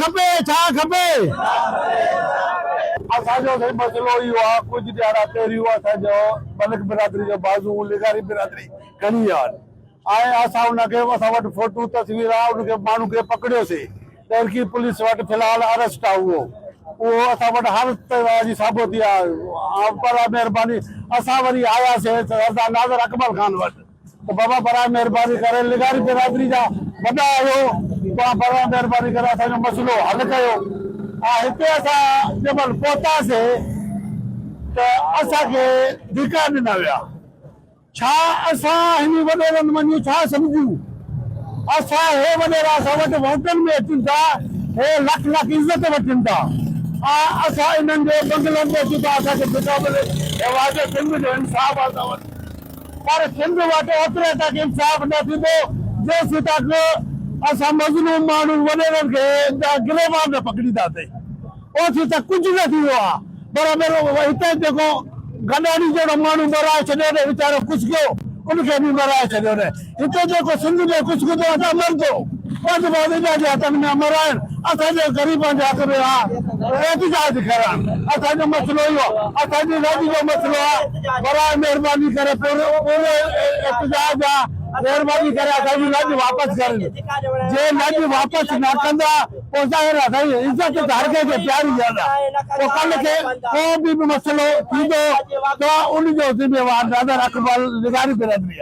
खपे असांजो मसइलो इहो आहे कुझु ॾियारा पहिरियों असांजो मलिक बिरादरी जो बाज़ू लिगारी बिरादरी खणी विया ऐं असां हुनखे असां वटि फोटू तस्वीर आहे उनखे माण्हू खे पकड़ियोसीं टर्की पुलिस वटि फ़िलहाल अरेस्ट आहे उहो असां वटि हर तरह जी साबुती आहे पर महिरबानी असां वरी आयासीं सरदार नाज़र अकबर खान वटि तो बाबा बराए मेहरबानी करे लिगारी बिरादरी जा वॾा आहियो बराए मेहरबानी करे असांजो मसइलो हल कयो हिते असां जंहिंमहिल पहुतासीं त असांखे धिका ॾिना विया छा असां हिन वॾेरनि मञूं छा सम्झूं असां हे वॾेरा असां वटि वोटनि में अचनि था हे लख लख इज़त वठनि था असां इन्हनि जे बंगलनि में अचूं था असांखे धिका मिले हे वाजे सिंध जो इंसाफ़ आहे असां वटि पर सिंध वटि ओतिरे तक इंसाफ़ न थींदो जेसीं तक असां मज़लूम माण्हू वॾेरनि खे गिरेबान में पकड़ींदासीं ओसीं त कुझु न थींदो आहे बराबरि हिते जेको गॾाणी जहिड़ो माण्हू मराए छॾियो न वीचारो कुझु कयो उनखे बि मराए छॾियो न हिते जेको सिंध में कुझु कंदो असां मरंदो जे हथनि में मराइनि असांजे ग़रीबनि जे हथ में आहे एहतिजाज करणु असांजो मसइलो इहो असांजी राजी जो मसइलो आहे बराए महिरबानी करे पूरो एहतिजाज आहे मेहरबानी करे असांजी लज वापसि करनि जे लज वापसि न कंदा पोइ ज़ाहिर आहे साईं इज़त त हर कंहिंखे प्यारी ॻाल्हि आहे पोइ कल्ह खे को बि मसइलो थींदो त उनजो ज़िम्मेवार नाज़र अकबर लिगारी बिरादरी आहे।